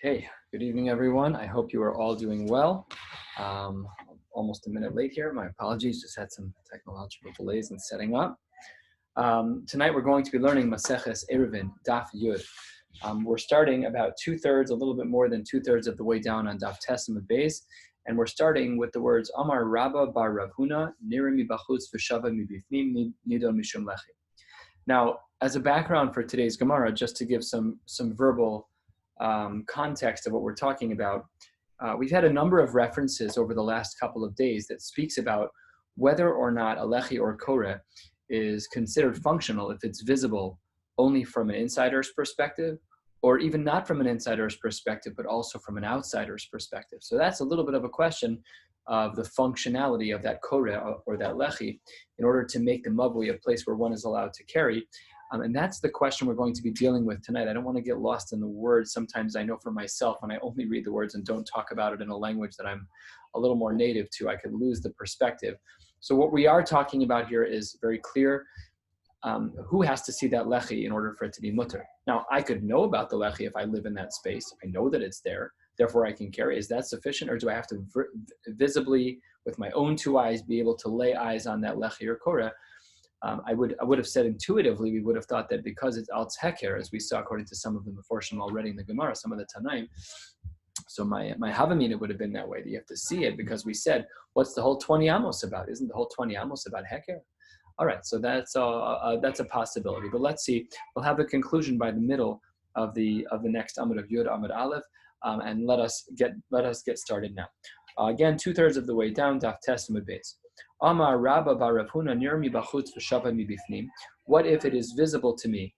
Okay, good evening, everyone. I hope you are all doing well. Almost a minute late here. My apologies, just had some technological delays in setting up. Tonight we're going to be learning Maseches Eruvin, Daf Yud. We're starting about two-thirds, a little bit more than two-thirds of the way down on Daf Testament base, and we're starting with the words Amar Rabba bar Rav Huna, Nira mi bachutz v'shava mi bifnim nidon mishum lechi. Now, as a background for today's Gemara, just to give some verbal context of what we're talking about, we've had a number of references over the last couple of days that speaks about whether or not a lechi or kore is considered functional if it's visible only from an insider's perspective, or even not from an insider's perspective, but also from an outsider's perspective. So that's a little bit of a question of the functionality of that kore or that lechi in order to make the mavui a place where one is allowed to carry. And that's the question we're going to be dealing with tonight. I don't want to get lost in the words. Sometimes I know for myself, when I only read the words and don't talk about it in a language that I'm a little more native to, I could lose the perspective. So what we are talking about here is very clear. Who has to see that lechi in order for it to be mutter? Now, I could know about the lechi if I live in that space. I know that it's there, therefore I can carry. Is that sufficient, or do I have to visibly, with my own two eyes, be able to lay eyes on that lechi or kore? I would have said intuitively, we would have thought that because it's al heker, as we saw according to some of the Meforshim already in the Gemara, some of the Tanaim. So my Havamina would have been that way, that you have to see it, because we said, what's the whole 20 amos about? Isn't the whole 20 amos about heker? All right, so that's a possibility. But let's see, we'll have a conclusion by the middle of the next Amud of Yud Amud Aleph, and let us get started now. Again, two-thirds of the way down, Daf Testament base. Amar Rabba bar Rav Huna nir mi bachutz v'shava mi bifnim. What if it is visible to me,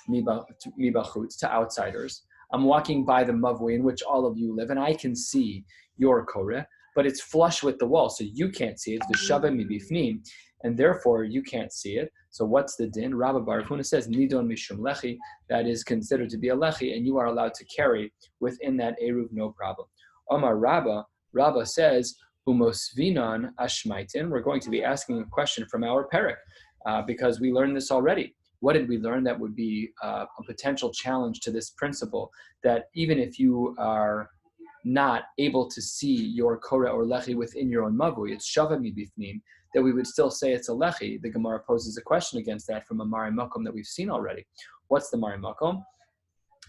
mi bachutz, to outsiders? I'm walking by the mavui in which all of you live, and I can see your kore, but it's flush with the wall, so you can't see it. V'shava mi bifnim, and therefore you can't see it. So what's the din? Rabba bar Rav Huna says nidon mishum lechi. That is considered to be a lechi, and you are allowed to carry within that eruv, no problem. Amar Rabba says, Umosvinan ashmaitin. We're going to be asking a question from our parak, because we learned this already. What did we learn that would be a potential challenge to this principle, that even if you are not able to see your kore or lechi within your own mavui, it's shava mi bifnim, that we would still say it's a lechi? The Gemara poses a question against that from a Mari Makom that we've seen already. What's the Mari Makom?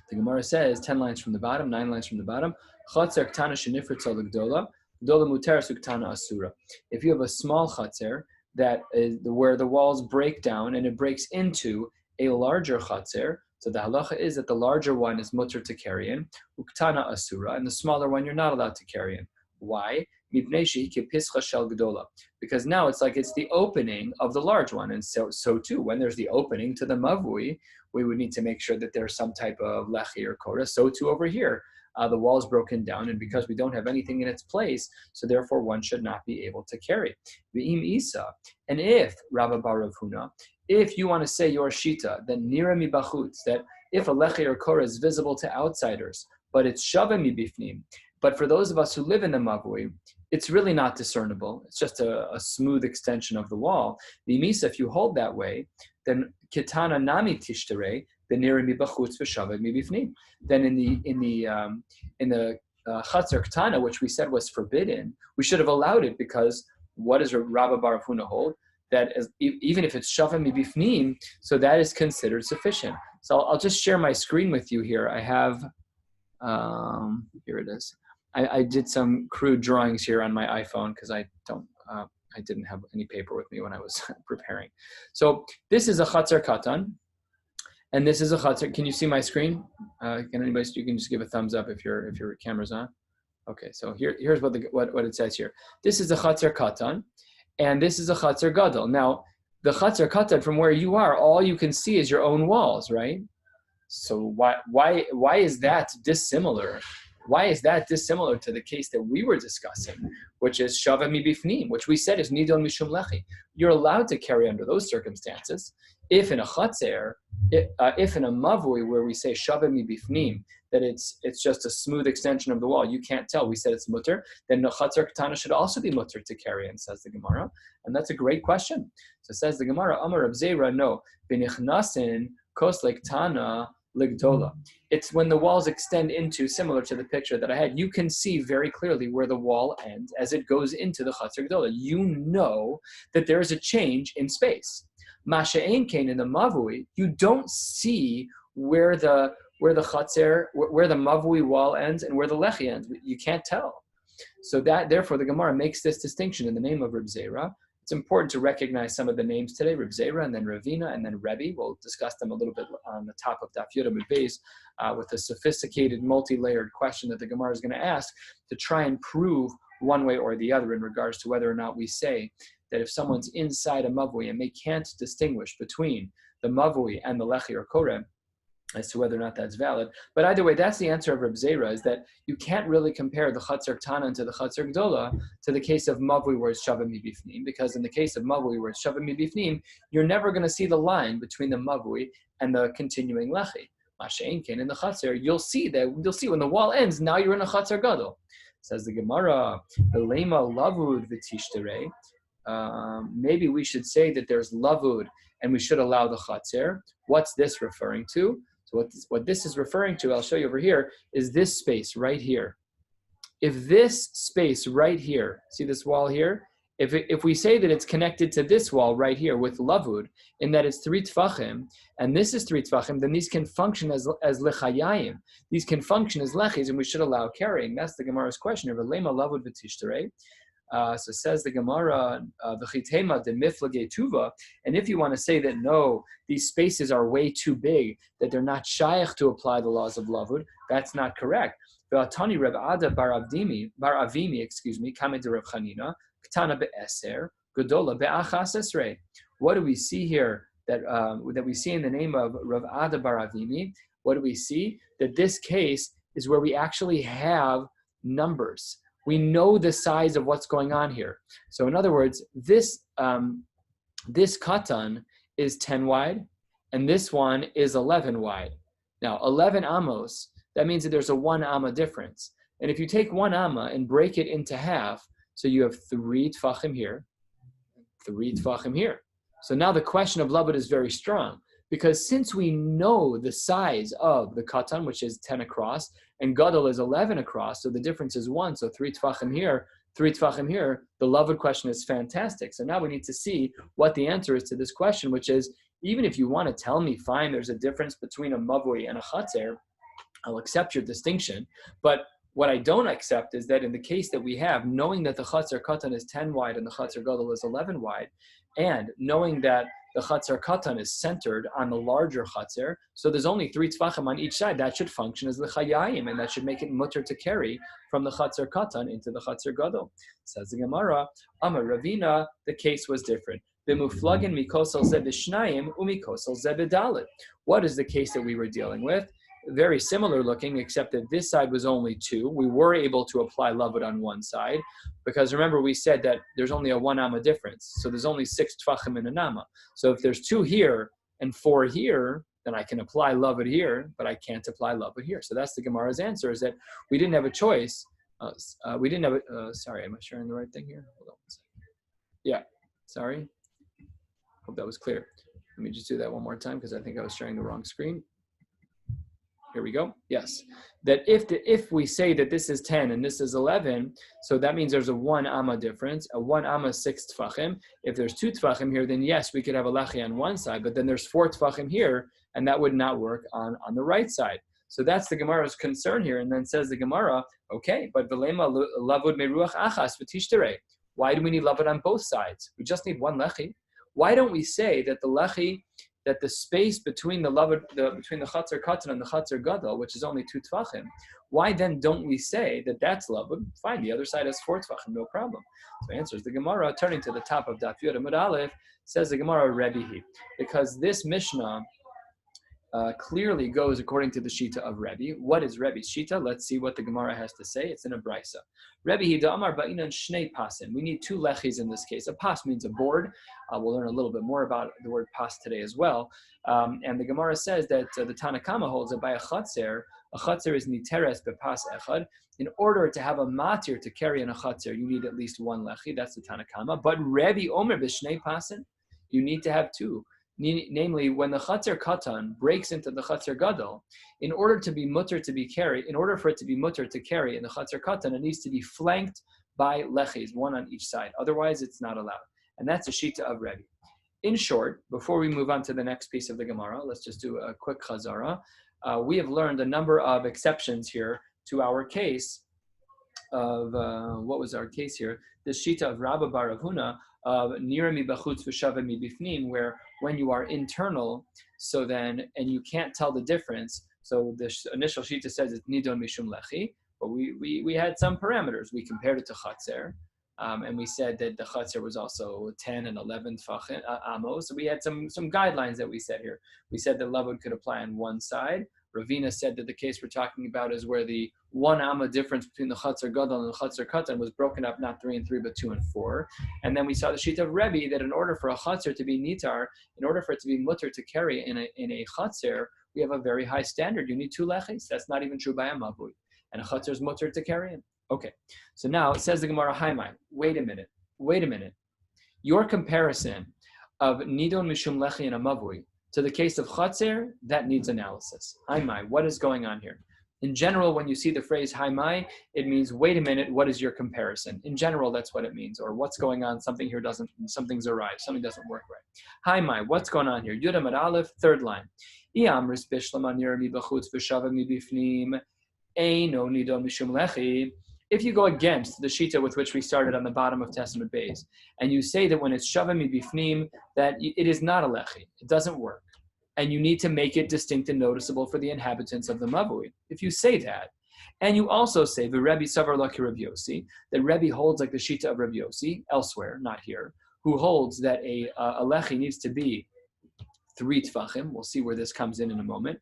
The Gemara says 10 lines from the bottom, 9 lines from the bottom. Chatzer ktana shenifritz al gdola. If you have a small chatzer that is where the walls break down and it breaks into a larger chatzer, so the halacha is that the larger one is mutter to carry in, uktana asura, and the smaller one you're not allowed to carry in. Why? Because now it's like it's the opening of the large one, and so too, when there's the opening to the mavui, we would need to make sure that there's some type of lechi or kora. So too over here. The wall is broken down, and because we don't have anything in its place, so therefore one should not be able to carry. V'im isa, and if Rabba bar Rav Huna, if you want to say your shita, then nira mi bachutz, that if a lechi or kora is visible to outsiders, but it's shava mi bifnim, but for those of us who live in the mavui, it's really not discernible. It's just a smooth extension of the wall. V'im isa, if you hold that way, then kitana nami tishtere, then in the Chatzer Ktana, which we said was forbidden, we should have allowed it, because what does Rabba bar Rav Huna hold? That even if it's shava mibifnim, so that is considered sufficient. So I'll just share my screen with you here. I have, here it is. I did some crude drawings here on my iPhone because I didn't have any paper with me when I was preparing. So this is a Chatzer Katan. And this is a chatzer. Can you see my screen? Can anybody? You can just give a thumbs up if your camera's on. Okay, so here's what it says here. This is a chatzer katan, and this is a chatzer gadol. Now, the chatzer katan, from where you are, all you can see is your own walls, right? So why is that dissimilar? Why is that dissimilar to the case that we were discussing, which is shava mi bifnim, which we said is nidon mishum lechi? You're allowed to carry under those circumstances. If in a chatzer, if in a mavui where we say shava mi bifnim, that it's just a smooth extension of the wall, you can't tell, we said it's mutter, then the chatzer katana should also be mutter to carry in, says the Gemara. And that's a great question. So says the Gemara, Amar Rab Zera, no, b'nichnasin kos lektana ligdola. It's when the walls extend into, similar to the picture that I had, you can see very clearly where the wall ends as it goes into the Chatzar Gdola. You know that there is a change in space. Masha'ein Kain in the Mavui, you don't see where the Chatzar, where the Mavui wall ends and where the Lechi ends. You can't tell. So that, therefore, the Gemara makes this distinction in the name of Reb Zera. It's important to recognize some of the names today, Reb Zera, and then Ravina, and then Rabbi. We'll discuss them a little bit on the top of Daf Yud Amud Beis with a sophisticated, multi-layered question that the Gemara is going to ask to try and prove one way or the other in regards to whether or not we say that if someone's inside a Mavui and they can't distinguish between the Mavui and the Lechi or Koreh, as to whether or not that's valid. But either way, that's the answer of Reb Zera, is that you can't really compare the Chatzar Ktana to the Chatzar Gdola to the case of Mavui where it's Shava Mibifnim, because in the case of Mavui where it's Shava Mibifnim, you're never going to see the line between the Mavui and the continuing Lechi. Masha'ein Kain in the Chatzar, you'll see when the wall ends, now you're in a Chatzar Gadol. Says the Gemara, Belema Lavud V'Tishterei. Maybe we should say that there's Lavud and we should allow the Chatzar. What's this referring to? So what this is referring to, I'll show you over here, is this space right here. If this space right here, see this wall here? If we say that it's connected to this wall right here with lavud, in that it's 3 tfachim, and this is 3 tfachim, then these can function as lechayayim. These can function as lechis, and we should allow carrying. That's the Gemara's question. Lema lavud v'tishterei. So says the Gemara, v'chitema de miflagei tuva, and if you want to say that no, these spaces are way too big, that they're not shaykh to apply the laws of lavud, that's not correct. V'atani Reb Ada bar Avimi, kamed Reb Chanina, ktana be'eser, gedola be'achas esrei. What do we see here that we see in the name of Reb Ada bar Avimi? What do we see? That this case is where we actually have numbers. We know the size of what's going on here. So in other words, this katan is 10 wide, and this one is 11 wide. Now, 11 amos, that means that there's a 1 amma difference. And if you take 1 amma and break it into half, so you have 3 tfachim here, 3 tfachim here. So now the question of lavud is very strong, because since we know the size of the katan, which is 10 across, and gadol is 11 across, so the difference is 1, so 3 tfachim here, 3 tfachim here, the lavud question is fantastic. So now we need to see what the answer is to this question, which is, even if you want to tell me, fine, there's a difference between a mavui and a chatzar, I'll accept your distinction, but what I don't accept is that in the case that we have, knowing that the chatzar katan is 10 wide and the chatzar gadol is 11 wide, and knowing that the chatzar katan is centered on the larger chatzar, so there's only 3 tfachim on each side, that should function as the chayayim, and that should make it mutter to carry from the chatzar katan into the chatzar gadol. Says the Gemara, Amar Ravina, the case was different. B'muflagin mikosel ze b'shnayim umikosel ze b'dalet. What is the case that we were dealing with? Very similar looking, except that this side was only 2. We were able to apply lavud on one side, because remember we said that there's only a 1 amma difference. So there's only 6 tfachim in an amma. So if there's 2 here and 4 here, then I can apply lavud here, but I can't apply lavud here. So that's the Gemara's answer, is that we didn't have a choice. Sorry, am I sharing the right thing here? Hold on one second. Yeah, sorry. Hope that was clear. Let me just do that one more time, because I think I was sharing the wrong screen. Here we go. Yes. That if we say that this is 10 and this is 11, so that means there's a 1 amma difference, a 1 amma 6 tfachim. If there's 2 tfachim here, then yes, we could have a lechi on one side, but then there's 4 tfachim here, and that would not work on the right side. So that's the Gemara's concern here. And then says the Gemara, okay, but v'lema lavud meruach achas v'tishterei. Why do we need lavud on both sides? We just need 1 lechi. Why don't we say that the lechi, that the space between between the chatzar katan and the chatzar gadol, which is only 2 tfachim, why then don't we say that that's lavud? Fine, the other side has 4 tfachim, no problem. So answers the Gemara, turning to the top of Daf Yud Amud Aleph, says the Gemara, Rabbi, because this Mishnah clearly goes according to the Shita of Rabbi. What is Rabbi's Shita? Let's see what the Gemara has to say. It's in a brisa. Rabbi Hida Amar Ba'inan Shnei Pasim. We need 2 lechis in this case. A pas means a board. We'll learn a little bit more about the word pas today as well. And the Gemara says that the Tanakama holds that by a chatzar is niteres bepas echad. In order to have a matir to carry in a chatzar, you need at least 1 lechi. That's the Tanakama. But Rabbi Omer b'shnei pasim, you need to have 2. Namely, when the Chatzar Katan breaks into the Chatzar Gadol, in order for it to be mutter to carry in the Chatzar Katan, it needs to be flanked by lechis, one on each side. Otherwise, it's not allowed. And that's a shita of Rabbi. In short, before we move on to the next piece of the Gemara, let's just do a quick chazara. We have learned a number of exceptions here to our case of, what was our case here? The shita of Rabbi bar Rav Huna of nira mi bachutz v'shava mi bifnim, where when you are internal, so then, and you can't tell the difference, so the initial shita says it's nidon mishum lechi, but we had some parameters. We compared it to Chatzar, and we said that the Chatzar was also 10 and 11 amos. So we had some guidelines that we said here. We said that lavud could apply on one side. Ravina said that the case we're talking about is where the 1 amma difference between the Chatzar Gadol and the Chatzar Katan was broken up not 3 and 3, but 2 and 4. And then we saw the sheet of Rabbi that in order for a Chatzar to be nitar, in order for it to be mutter to carry in a Chatzar, we have a very high standard. You need 2 lechis. That's not even true by a mavui. And a Chatzar is mutter to carry in. Okay, so now it says the Gemara, Haimai, wait a minute. Your comparison of nidon mishum lechi and a mavui to the case of Chatzar, that needs analysis. Haimai, what is going on here? In general, when you see the phrase Haimai, it means, wait a minute, what is your comparison? In general, that's what it means. Or what's going on, something's awry, something doesn't work right. Haimai, what's going on here? Yudam at Aleph, third line. Iamris bishlam anir mi b'chutz v'shava mi bifnim, eino nidon mishum lechi. If you go against the shita with which we started on the bottom of Testament Beis, and you say that when it's shava mi bifnim, that it is not a lechi, it doesn't work, and you need to make it distinct and noticeable for the inhabitants of the mavui. If you say that, and you also say the Rabbi savar laki Rabbi Yossi, that Rabbi holds like the shita of Rabbi Yossi elsewhere, not here, who holds that a lechi needs to be 3 tfachim. We'll see where this comes in a moment.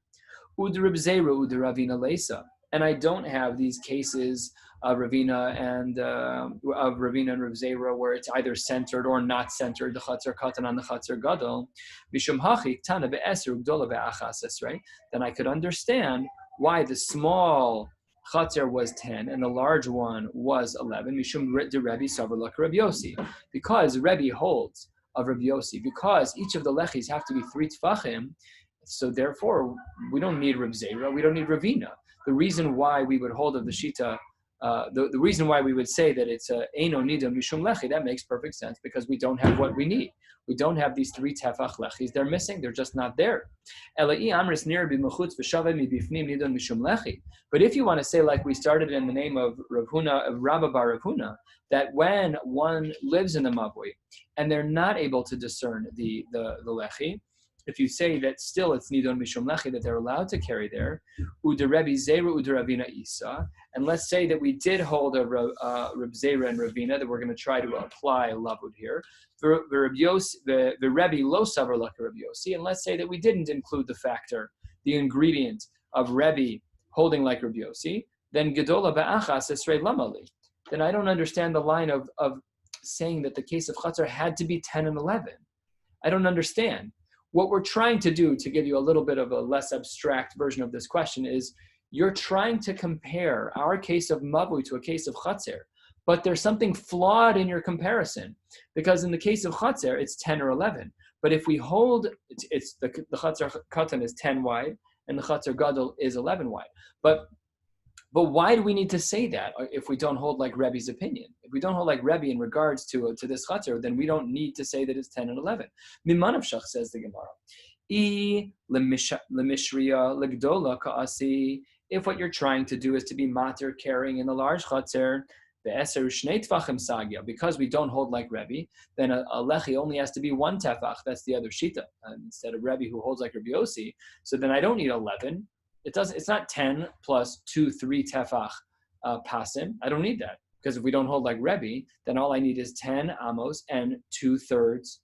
Ud Reb Zera ud Ravina Leisa. And I don't have these cases of Ravina and Reb Zera where it's either centered or not centered, the Chatzar Katan on the Chatzar Gadol. Mishum hachi tana be'eser ugdola be'achases, right? Then I could understand why the small Chatzar was 10 and the large one was 11. Mishum de Rebbe savar lak Rabbi Yossi, because Rebbe holds of Rabbi Yossi, because each of the lechis have to be 3 tfachim. So therefore, we don't need Reb Zera, we don't need Ravina. The reason why we would hold of the shita, the reason why we would say that it's eino nidon mishum lechi, that makes perfect sense, because we don't have what we need. We don't have these 3 tefach lechis. They're missing. They're just not there. But if you want to say, like we started in the name of Rav Huna, of Rabbi bar Rav Huna, that when one lives in the mavui and they're not able to discern the lechi, if you say that still it's nidon mishum lechi, that they're allowed to carry there, uda Rebbe Zera uda Ravina Isa, and let's say that we did hold a Reb Zera and Ravina, that we're going to try to apply lavud here, the Rebbe lo savar laka Rabbi Yossi, and let's say that we didn't include the factor, the ingredient of Rebbe holding like Rabbi Yossi, then gedola ba'achas esrei lamali. Then I don't understand the line of saying that the case of Chatzar had to be 10 and 11. I don't understand. What we're trying to do, to give you a little bit of a less abstract version of this question, is you're trying to compare our case of mavui to a case of Chatzar, but there's something flawed in your comparison, because in the case of Chatzar, it's 10 or 11. But if we hold, it's the Chatzar Katan is 10 wide, and the Chatzar Gadol is 11 wide. But why do we need to say that if we don't hold like Rebbe's opinion? If we don't hold like Rebbe in regards to this Chatzar, then we don't need to say that it's 10 and 11. Mimanav Shach, says the Gemara. If what you're trying to do is to be mater carrying in the large Chatzar, because we don't hold like Rebbe, then a lechi only has to be 1 tefach. That's the other shita, instead of Rebbe who holds like Rabbi Yossi. So then I don't need 11. It's not 10 plus 2, 3 tefach pasim. I don't need that, because if we don't hold like Rebbe, then all I need is 10 amos and 2/3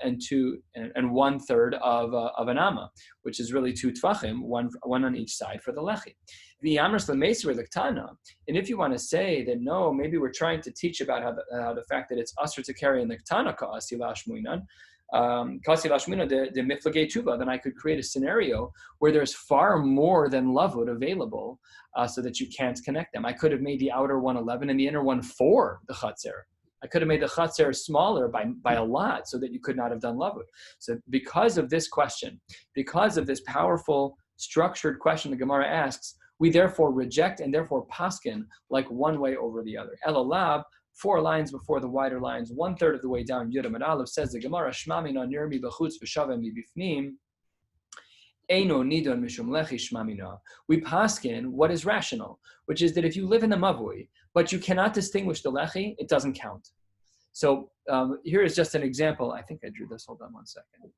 and 1/3 of an amma, which is really 2 tfachim, one on each side for the lechi. And if you want to say that no, maybe we're trying to teach about how the fact that it's usher to carry in the ktana ka'asi lashmuinan, then I could create a scenario where there's far more than lavud available, so that you can't connect them. I could have made the outer one 11 and the inner one 4, the chatzar. I could have made the chatzar smaller by a lot so that you could not have done lavud. So because of this question, because of this powerful, structured question the Gemara asks, we therefore reject and therefore paskin like one way over the other. Elalab, 4 lines before the wider lines, 1/3 of the way down, Yudam and Aleph, says the Gemara, Shmamina nirmi b'chutz v'shavem bifnim. Eino nidon mishum lechi shmamina. We paskin what is rational, which is that if you live in the mavui, but you cannot distinguish the lechi, it doesn't count. So here is just an example. I think I drew this. Hold on one second.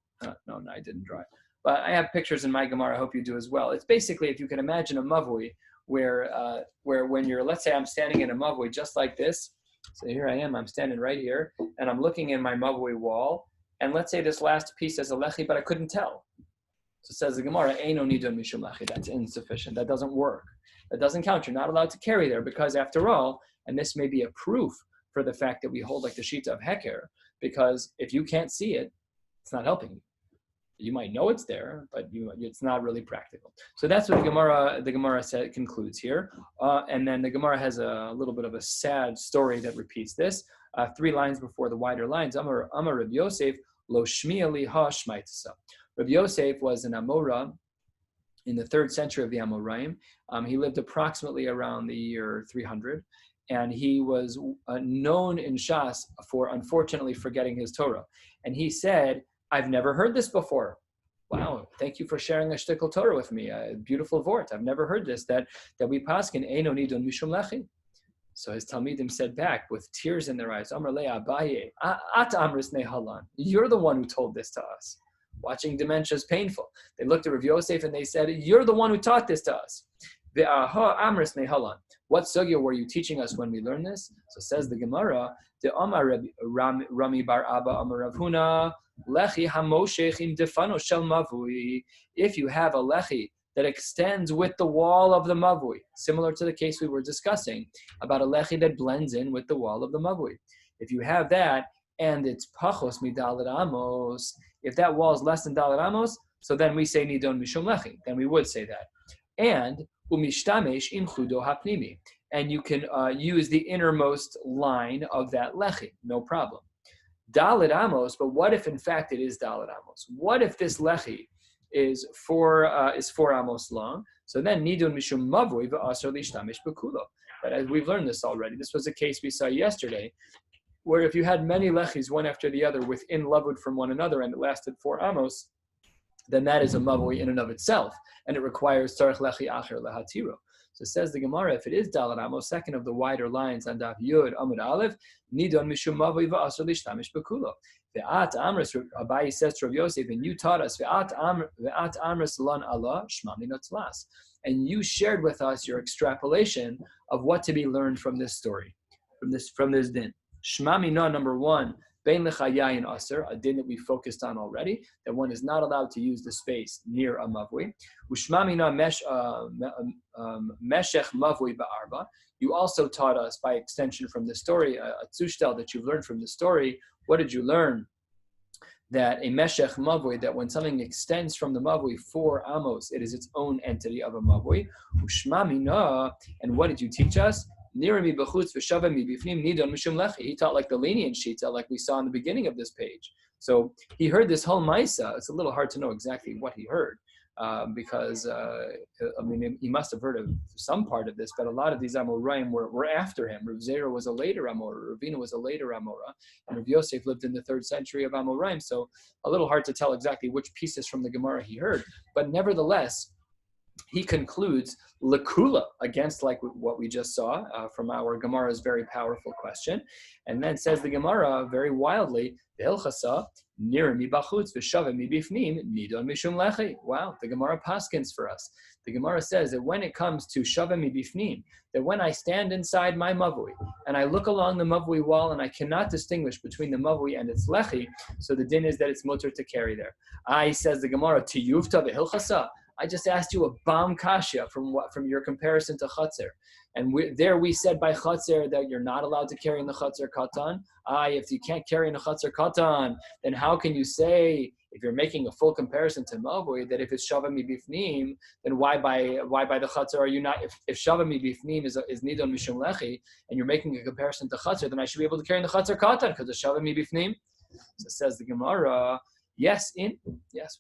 No, I didn't draw it. But I have pictures in my Gemara. I hope you do as well. It's basically, if you can imagine a mavui, where when you're, let's say I'm standing in a mavui just like this. So here I am. I'm standing right here, and I'm looking in my mavui wall. And let's say this last piece has a lechi, but I couldn't tell. So says the Gemara, Eino nidon mishum lechi. That's insufficient. That doesn't work. That doesn't count. You're not allowed to carry there because, after all, and this may be a proof for the fact that we hold like the shita of Heker, because if you can't see it, it's not helping you. You might know it's there, but it's not really practical. So that's what the Gemara concludes here. And then the Gemara has a little bit of a sad story that repeats this. 3 lines before the wider lines, Amar Rabbi Yosef, Lo shmiya li ha shmaitasa. Rabbi Yosef was an Amora in the 3rd century of the Amoraim. He lived approximately around the year 300. And he was known in Shas for, unfortunately, forgetting his Torah. And he said, I've never heard this before. Wow, thank you for sharing a shtickle Torah with me. A beautiful vort. I've never heard this, that we paskin eino nidon mishum lechi. So his Talmidim said back with tears in their eyes, Amar le Abaye, at amris nehalan. You're the one who told this to us. Watching dementia is painful. They looked at Rav Yosef and they said, you're the one who taught this to us. Amris nehalan. What sugya were you teaching us when we learned this? So says the Gemara, the Amar Rami bar Abba Amar Rav Huna, lechi hamoshechim defano shel mavui. If you have a lechi that extends with the wall of the mavui, similar to the case we were discussing about a lechi that blends in with the wall of the mavui. If you have that and it's pachos midalet amos, if that wall is less than dalet amos, so then we say nidon mishum lechi. Then we would say that. And umishtamesh im chudo hapnimi, and you can use the innermost line of that lechi, no problem. Dalet amos, but what if in fact it is dalet amos? What if this lechi is 4 amos long? So then nidon mishum mavui v'asar lishtamish bekulo. But as we've learned this already, this was a case we saw yesterday, where if you had many lechis one after the other within lavud from one another and it lasted 4 amos, then that is a mavui in and of itself, and it requires tzarech lechi acher lehatiro. So says the Gemara, if it is dalet amos, second of the wider lines on Daf Yud Amud Aleph, nidon mishum mavui v'asar lishtamish bekulo. Ve'at amris, Abaye says to Rav Yosef, and you taught us ve'at amris lan Allah shmami notzlas, and you shared with us your extrapolation of what to be learned from this story, from this din. Shmami no, number 1. Bein lechayayin aser, a din that we focused on already, that one is not allowed to use the space near a mavui. Ushmamina meshech mavui ba'arba. You also taught us, by extension from the story, a tzushtel that you've learned from the story. What did you learn? That a meshech mavui, that when something extends from the mavui 4 amos, it is its own entity of a mavui. Ushmamina, and what did you teach us? He taught like the lenient shita, like we saw in the beginning of this page. So he heard this whole maisa. It's a little hard to know exactly what he heard, because he must have heard of some part of this, but a lot of these Amoraim were after him. Rav Zera was a later Amora, Ravina was a later Amora, and Rav Yosef lived in the 3rd century of Amoraim, so a little hard to tell exactly which pieces from the Gemara he heard. But nevertheless, he concludes lekula, against like what we just saw from our Gemara's very powerful question, and then says the Gemara very wildly, "V'hilchasa nirmi bachutz v'shavim mibifnim nidon mishum lechi." Wow, the Gemara paskins for us. The Gemara says that when it comes to shavim mibifnim, that when I stand inside my mavui and I look along the mavui wall and I cannot distinguish between the mavui and its lechi, so the din is that it's mutter to carry there. Says the Gemara, tiyuvta v'hilchasa. I just asked you a bomb kasha from your comparison to Chatzar. And we said by Chatzar that you're not allowed to carry in the Chatzar Katan. If you can't carry in the Chatzar Katan, then how can you say if you're making a full comparison to Mavui, that if it's Shava Mibifnim, then why by the Chatzar are you not? If Shava Mibifnim is Nidon Mishum Lechi, and you're making a comparison to Chatzar, then I should be able to carry in the Chatzar Katan because it's Shava Mibifnim. So says the Gemara, yes,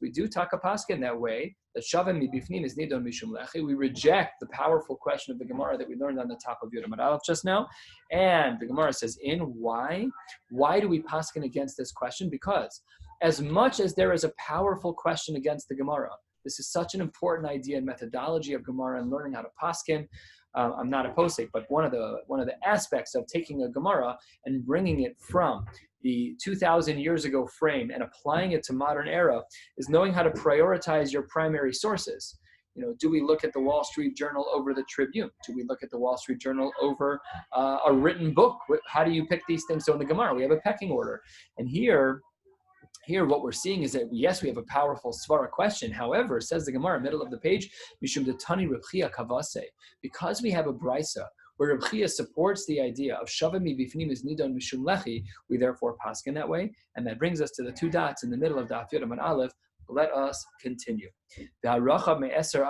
we do taka paskin that way. That Shava Mibifnim is Nidon Mishum Lechi. We reject the powerful question of the Gemara that we learned on the top of Yudam Aleph just now. And the Gemara says, why? Why do we paskin against this question? Because as much as there is a powerful question against the Gemara, this is such an important idea and methodology of Gemara and learning how to paskin. I'm not a posek, but one of the aspects of taking a Gemara and bringing it from the 2,000 years ago frame and applying it to modern era is knowing how to prioritize your primary sources. Do we look at the Wall Street Journal over the Tribune? Do we look at the Wall Street Journal over a written book? How do you pick these things? So in the Gemara, we have a pecking order. And here what we're seeing is that, yes, we have a powerful svara question. However, says the Gemara, middle of the page, Mishum detani Reb Chia kavase, because we have a brisa where Reb Chia supports the idea of Shava Mibifnim is Nidon Mishum Lechi, we therefore paskin that way. And that brings us to the two dots in the middle of Daf Yudam and Aleph. Let us continue. The haracha me'eser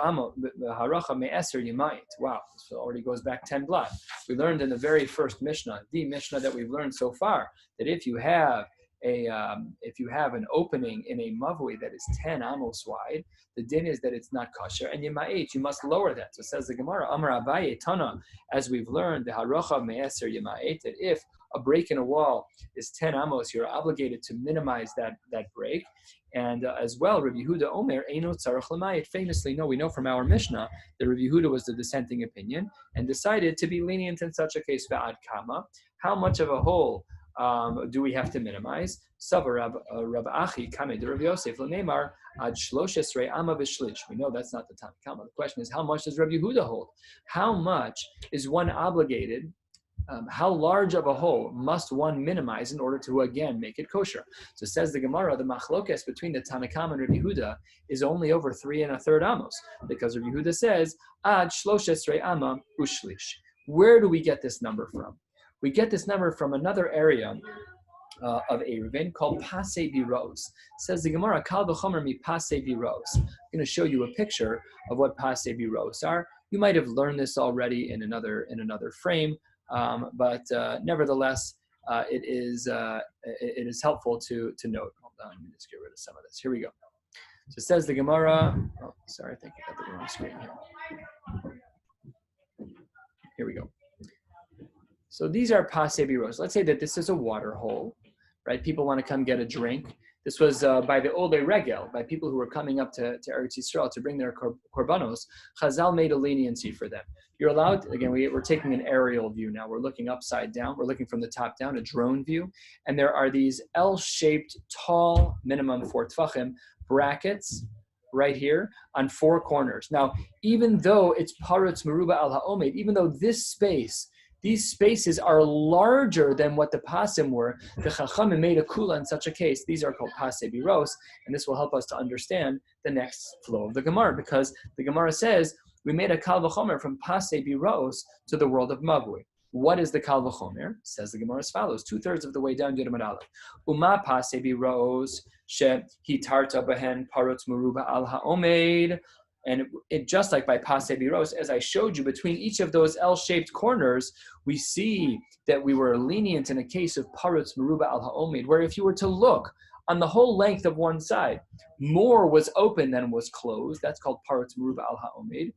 yimait. Wow, this already goes back 10 blot. We learned in the very first Mishnah, the Mishnah that we've learned so far, that if you have an opening in a mavui that is 10 amos wide, the din is that it's not kosher, and yimait, you must lower that. So says the Gemara, Amar Abaye Tana, as we've learned, the haracha me'eser yimait, that if a break in a wall is 10 amos, you're obligated to minimize that break. And as well, Rabbi Yehuda Omer, Eino Tzarech L'mayit, famously, we know from our Mishnah that Rabbi Yehuda was the dissenting opinion and decided to be lenient in such a case. Va'ad kama, how much of a hole do we have to minimize? Savar Rab Achi Kame de Rabbi Yosef L'neimar Ad Shloshes Ama V'Shlish. We know that's not the time kama. The question is, how much does Rabbi Yehuda hold? How much is one obligated? How large of a hole must one minimize in order to, again, make it kosher? So says the Gemara, the machlokes between the Tanakam and Rabbi Yehuda is only over 3 1/3 amos, because Rabbi Yehuda says, Ad shloshes ama ushlish. Where do we get this number from? We get this number from another area of Eruvin called Pasei Biros. Says the Gemara, Kal v'chomer mi Pasei Biros. I'm going to show you a picture of what Pasei Biros are. You might have learned this already in another frame. But nevertheless, it is helpful to note. Hold on, let me just get rid of some of this. Here we go. So it says the Gemara. Oh, sorry, I think I got the wrong screen here. Here we go. So these are Pasei Biros. Let's say that this is a water hole, right? People want to come get a drink. This was by the Olei Regel, by people who were coming up to Eretz Yisrael to bring their korbanos. Chazal made a leniency for them. You're allowed, again, we're taking an aerial view now. We're looking upside down. We're looking from the top down, a drone view. And there are these L-shaped, tall, minimum 4 tfachim, brackets right here on 4 corners. Now, even though it's parutz meruba al ha'omed, even though these spaces are larger than what the pasim were, the chachamim made a kula in such a case. These are called pasei biros, and this will help us to understand the next flow of the Gemara, because the Gemara says, we made a kal v'chomer from pasei biros to the world of mavui. What is the kal v'chomer? Says the Gemara as follows, 2/3 of the way down Yudam Aleph. Uma pasei biros she hitarta behen parutz meruba al ha'omed. And it just like by Pasei Biros, as I showed you, between each of those L-shaped corners, we see that we were lenient in a case of Parutz Meruba al Ha'omid, where if you were to look on the whole length of one side, more was open than was closed. That's called Parutz Meruba al Ha'omid.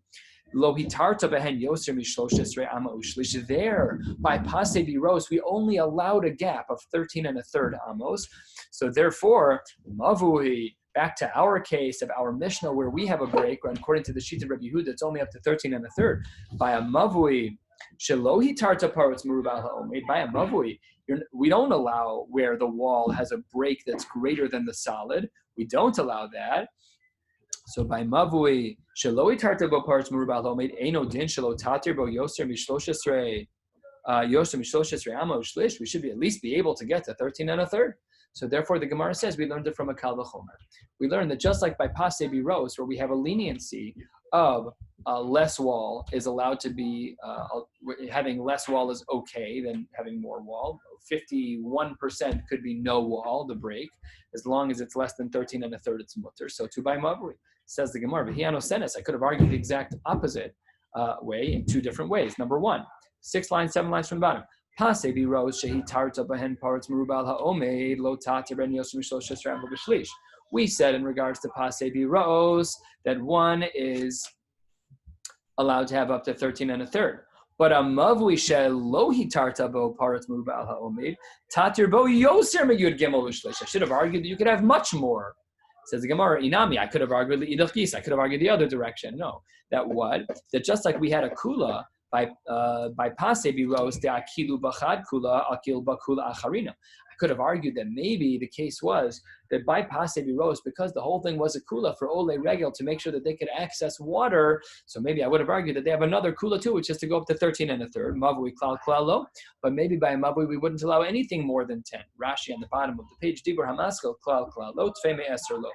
Lo hitarta behen yoser mishloshes re'ama ushlish. There, by Pasei Biros, we only allowed a gap of 13 1/3 amos. So therefore, Mavui, back to our case of our Mishnah where we have a break, or according to the sheet of Rabbi Yehuda, it's only up to 13 1/3. By a mavui, shelohi tarta parutz meruba ha'omed. By a mavui, we don't allow where the wall has a break that's greater than the solid. We don't allow that. So by mavui, shelohi tarta bo parutz meruba ha'omed, eino din shelo tatir bo yoser mishloshes ama ushlish. We should at least be able to get to 13 1/3. So therefore, the Gemara says we learned it from a kal v'chomer. We learned that just like by Pasei Biros, where we have a leniency of less wall is allowed to be, having less wall is okay than having more wall. 51% could be no wall, the break, as long as it's less than 13 and a third, it's mutter. So to by mavui, says the Gemara, v'hiano senes, I could have argued the exact opposite way in two different ways. Number one, 6 lines, 7 lines from the bottom. Pase bi rose shehi tarta bahen parts merubal haomed lo tatir ben yosem shlosh shesram b'shlish. We said in regards to Pase bi rose that one is allowed to have up to 13 and a third. But a mavui shelo hitarta bo paratz merubal haomed tatir bo yoser meyud gimel u'shlish. I should have argued that you could have much more. Says the Gemara, inami, I could have argued the idach gis. I could have argued the other direction. No, that what? That just like we had a kula by pase biros de akilu bachad kula akil bakula acharina. I could have argued that maybe the case was that by pase biros, because the whole thing was a kula for ole regel to make sure that they could access water. So maybe I would have argued that they have another kula too, which is to go up to 13 and a third. Mavui klal klalo. But maybe by mavui we wouldn't allow anything more than 10. Rashi on the bottom of the page, dibur hamaskal klal klalo tfei me'eser lo.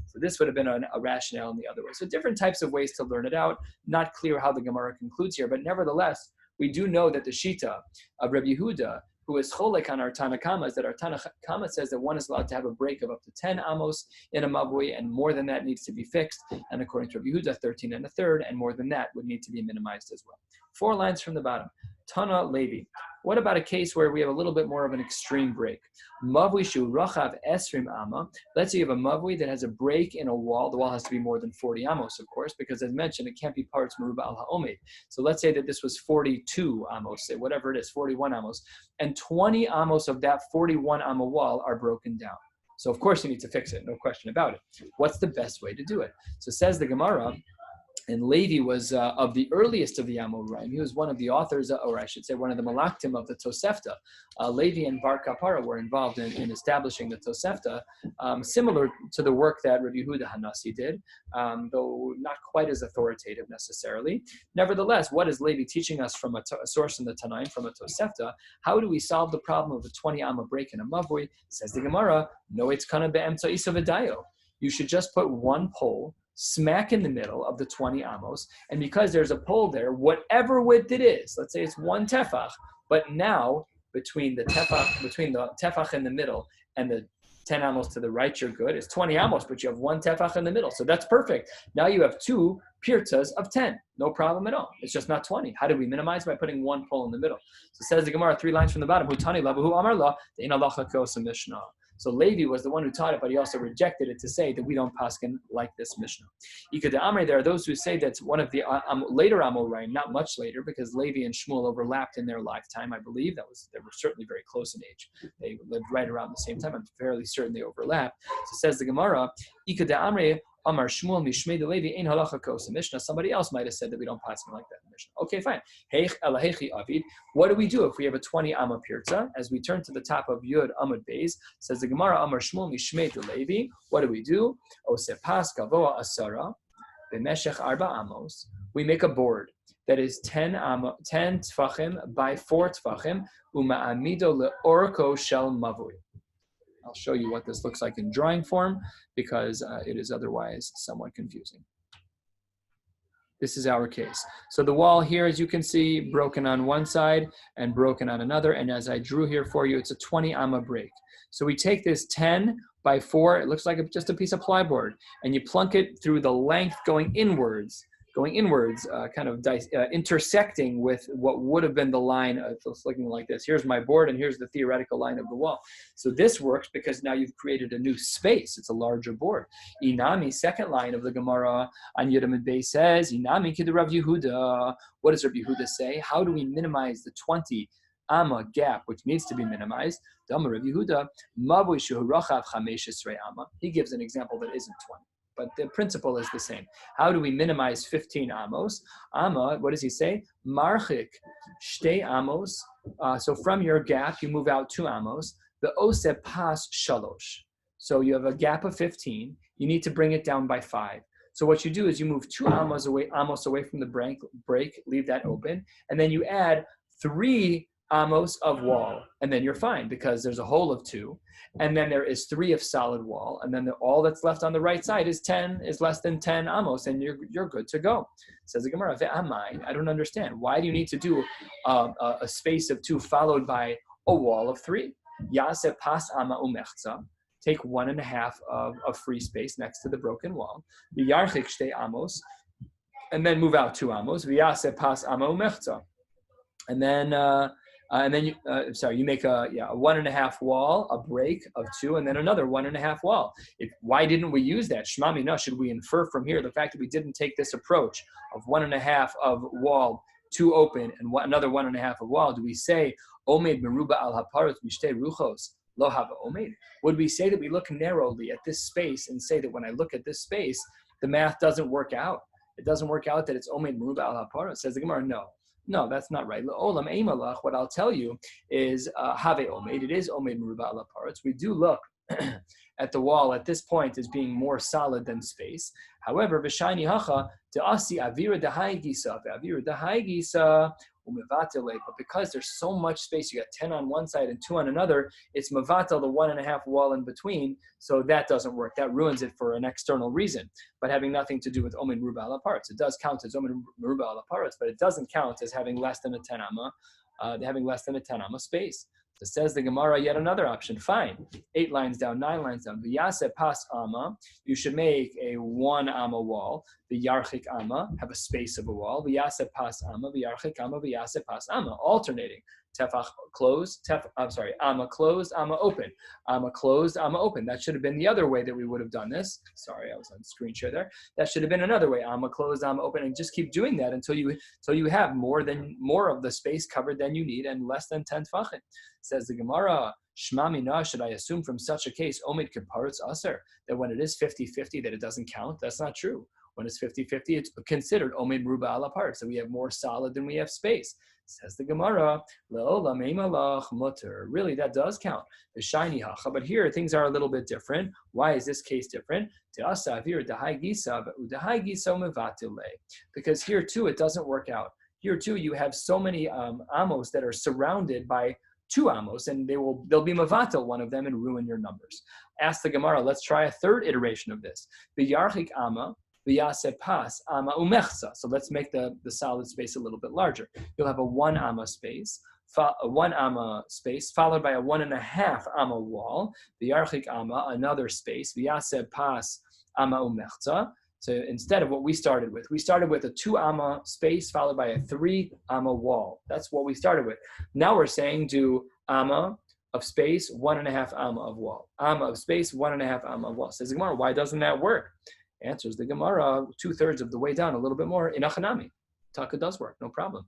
So this would have been a rationale in the other way. So different types of ways to learn it out. Not clear how the Gemara concludes here, but nevertheless, we do know that the Shita of Rabbi Yehuda, who is cholek on our Tanakama, is that our Tanakama says that one is allowed to have a break of up to 10 amos in a mavui, and more than that needs to be fixed. And according to Rabbi Yehuda, 13 and a third, and more than that would need to be minimized as well. 4 lines from the bottom. Tana Levi. What about a case where we have a little bit more of an extreme break? Mavui shu rachav esrim ama. Let's say you have a mavui that has a break in a wall. The wall has to be more than 40 amos, of course, because as mentioned, it can't be parts meruba al ha'omed. So let's say that this was 42 amos, say whatever it is, 41 amos, and 20 amos of that 41 amma wall are broken down. So of course you need to fix it, no question about it. What's the best way to do it? So says the Gemara, and Levi was of the earliest of the Amoraim. He was one of the authors, or I should say one of the Malaktim of the Tosefta. Levi and Bar Kapara were involved in establishing the Tosefta, similar to the work that Rabbi Yehuda Hanasi did, though not quite as authoritative necessarily. Nevertheless, what is Levi teaching us from a source in the Tanaim, from a Tosefta? How do we solve the problem of a 20 amma break in a Mavui? Says the Gemara, no, it's kana be'emtza isa v'dayo. You should just put one pole smack in the middle of the 20 amos, and because there's a pole there, whatever width it is, let's say it's 1 tefach, but now between the tefach in the middle and the 10 amos to the right, you're good. It's 20 amos, but you have 1 tefach in the middle, so that's perfect. Now you have 2 pirtas of 10, no problem at all. It's just not 20. How do we minimize? By putting 1 pole in the middle. So it says the Gemara 3 lines from the bottom. Hutani labahu amar la de'in halacha kosa mishnah. So Levi was the one who taught it, but he also rejected it to say that we don't paskin like this Mishnah. Ika de Amre, there are those who say that's one of the later Amoraim, not much later, because Levi and Shmuel overlapped in their lifetime, I believe. They were certainly very close in age. They lived right around the same time. I'm fairly certain they overlapped. So says the Gemara, Ika de Amre, Amar Shmuel Mishmei de Levi ein halacha kosa Mishnah. Somebody else might have said that we don't pass like that in Mishnah. Okay, fine. Heich elahechi avid. What do we do if we have a 20 amma pirza? As we turn to the top of Yud Amud Beis, says the Gemara, Amar Shmuel Mishmei de Levi. What do we do? Ose pas gavoa asara b'meshech arba amos. We make a board that is 10 tfachim by 4 tfachim uma'amido leorko shel mavui. I'll show you what this looks like in drawing form because it is otherwise somewhat confusing. This is our case. So the wall here, as you can see, broken on one side and broken on another. And as I drew here for you, it's a 20 amma break. So we take this 10 by 4, it looks like just a piece of plyboard, and you plunk it through the length going inwards, intersecting with what would have been the line. It's looking like this. Here's my board, and here's the theoretical line of the wall. So this works because now you've created a new space. It's a larger board. Inami, second line of the Gemara on Yudamid Bey says, Inami kid Rav Yehuda. What does Rav Yehuda say? How do we minimize the 20 amma gap, which needs to be minimized? Rav Yehuda, he gives an example that isn't 20. But the principle is the same. How do we minimize 15 amos? Amma, what does he say? Marchik, shtei amos. So from your gap, you move out 2 amos. The ose pas shalosh. So you have a gap of 15. You need to bring it down by 5. So what you do is you move 2 amos away from the break, leave that open, and then you add 3 amos of wall, and then you're fine because there's a hole of 2, and then there is 3 of solid wall, and then all that's left on the right side is less than 10 amos, and you're good to go. Says the Gemara, I don't understand. Why do you need to do a space of 2 followed by a wall of 3? Yase pas ama umechza. Take 1.5 of free space next to the broken wall. V'yarchik shtei amos, and then move out 2 amos. V'yase pas ama umechza. And then you make a 1.5 wall, a break of 2, and then another 1.5 wall. Why didn't we use that? Shema mina, should we infer from here the fact that we didn't take this approach of 1.5 of wall, 2 open, and another 1.5 of wall? Do we say omed meruba al haparot mishtei ruchos lo hava omed? Would we say that we look narrowly at this space and say that when I look at this space, the math doesn't work out? It doesn't work out that it's omed meruba al haparot. Says the Gemara, no, that's not right. What I'll tell you is have omed. It is omed meruba al haparot. We do look at the wall at this point as being more solid than space. However, v'shayni hacha de'asi avira dehaigisa avira dehaigisa umevatele. But because there's so much space, you got 10 on one side and 2 on another, it's mevatel, the 1.5 wall in between. So that doesn't work. That ruins it for an external reason, but having nothing to do with omen meruba al haparot. It does count as omen meruba al haparot, but it doesn't count as having less than a 10 amma space. So says the Gemara, yet another option. Fine. 8 lines down, 9 lines down. V'yase pas amma. You should make a 1 amma wall. V'yarchik amma. Have a space of a wall. V'yase pas amma. V'yarchik amma. V'yase pas amma. Alternating. Tefach closed. Amma closed. Amma open. Amma closed. Amma open. That should have been the other way that we would have done this. Sorry, I was on screen share there. That should have been another way. Amma closed. Amma open, and just keep doing that until you have more of the space covered than you need and less than 10 tefachim. Says the Gemara, Shema mina, should I assume from such a case, Omid Kiparitz Aser, that when it is 50-50 that it doesn't count? That's not true. When it's 50-50, it's considered Omid Meruba al haparot. So we have more solid than we have space. Says the Gemara, Le'olam eimalach mutter. Really, that does count. The shiny hacha. But here, things are a little bit different. Why is this case different? Because here, too, it doesn't work out. Here, too, you have so many amos that are surrounded by 2 amos, and they'll be mavatel one of them and ruin your numbers. Ask the Gemara, let's try a third iteration of this. V'yarchik amma, v'yase pas amma umechsa. So let's make the solid space a little bit larger. You'll have a 1 amma space, followed by a 1.5 amma wall. V'yarchik amma, another space. V'yase pas amma umechsa. So instead of what we started with a 2 amma space followed by a 3 amma wall. That's what we started with. Now we're saying do amma of space, 1.5 amma of wall. Amma of space, 1.5 amma of wall. Says the Gemara, why doesn't that work? Answers the Gemara, 2/3 of the way down, a little bit more. In Achanami, Taka does work, no problem.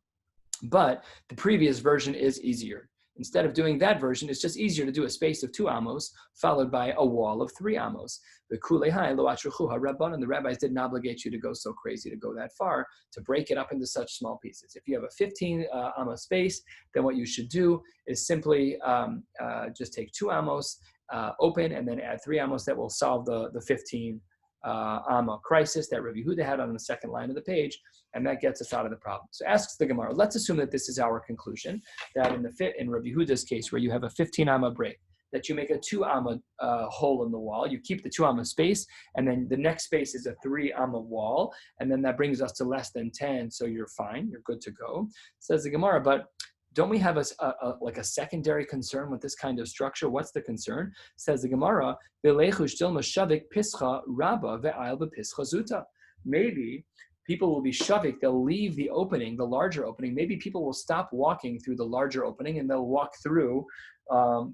But the previous version is easier. Instead of doing that version, it's just easier to do a space of 2 amos followed by a wall of 3 amos. The kulehai lo atruchu harabban, and the rabbis didn't obligate you to go so crazy, to go that far, to break it up into such small pieces. If you have a 15 amma space, then what you should do is simply just take 2 amos, open, and then add 3 amos. That will solve the 15 amma crisis that Rabbi Yehuda had on the second line of the page, and that gets us out of the problem. So asks the Gemara, let's assume that this is our conclusion, that in Rabbi Yehuda's case, where you have a 15 amma break, that you make a 2 amma hole in the wall, you keep the 2 amma space, and then the next space is a 3 amma wall, and then that brings us to less than 10, so you're fine, you're good to go. Says the Gemara, but don't we have a secondary concern with this kind of structure? What's the concern? Says the Gemara, maybe people will be shavik, they'll leave the opening, the larger opening. Maybe people will stop walking through the larger opening and they'll walk through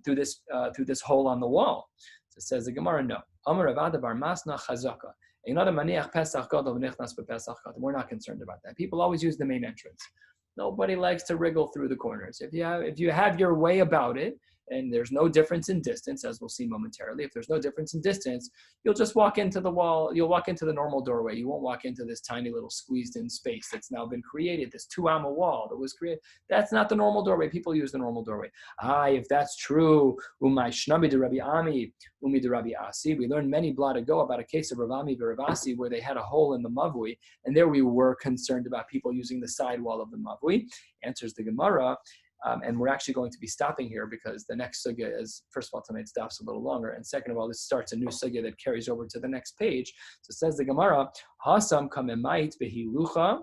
this hole on the wall. So it says the Gemara, no. We're not concerned about that. People always use the main entrance. Nobody likes to wriggle through the corners. If you have your way about it, and there's no difference in distance, as we'll see momentarily, if there's no difference in distance, you'll just walk into the wall, you'll walk into the normal doorway. You won't walk into this tiny little squeezed in space that's now been created, this 2 amma wall that was created. That's not the normal doorway. People use the normal doorway. If that's true, umay shnabi de Rabbi Ami, umi de Rabbi Asi. We learned many blot ago about a case of Rav Ami and Rav Asi where they had a hole in the mavui, and there we were concerned about people using the side wall of the mavui. Answers the Gemara, And we're actually going to be stopping here because the next sugya is, first of all, tonight's daf is a little longer, and second of all, this starts a new sugya that carries over to the next page. So it says the Gemara, Hasam kamemait behilucha,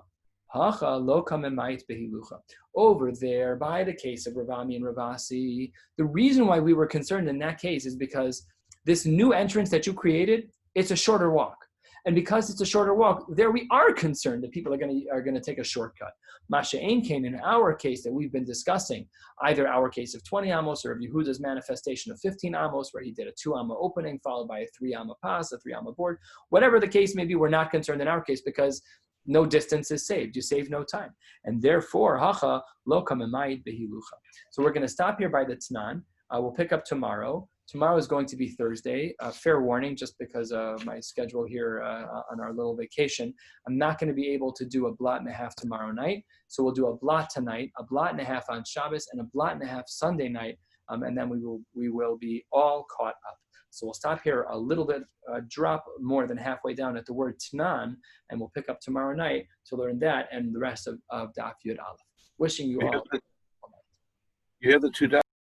hacha lo kamemait behilucha. Over there, by the case of Ravami and Ravasi, the reason why we were concerned in that case is because this new entrance that you created, it's a shorter walk. And because it's a shorter walk, there we are concerned that people are going to take a shortcut. Masha'ain Kain, in our case that we've been discussing, either our case of 20 amos or of Yehuda's manifestation of 15 amos, where he did a 2 amma opening followed by a 3 amma pass, a 3 amma board. Whatever the case may be, we're not concerned in our case because no distance is saved. You save no time. And therefore, hacha lo kamemayit behilucha. So we're going to stop here by the Tanan. We'll pick up tomorrow. Tomorrow is going to be Thursday. Fair warning, just because of my schedule here on our little vacation, I'm not going to be able to do a blot and a half tomorrow night. So we'll do a blot tonight, a blot and a half on Shabbos, and a blot and a half Sunday night, and then we will be all caught up. So we'll stop here a little bit, drop more than halfway down at the word Tanan, and we'll pick up tomorrow night to learn that and the rest of Daf Yud Aleph. Wishing you all. You have the two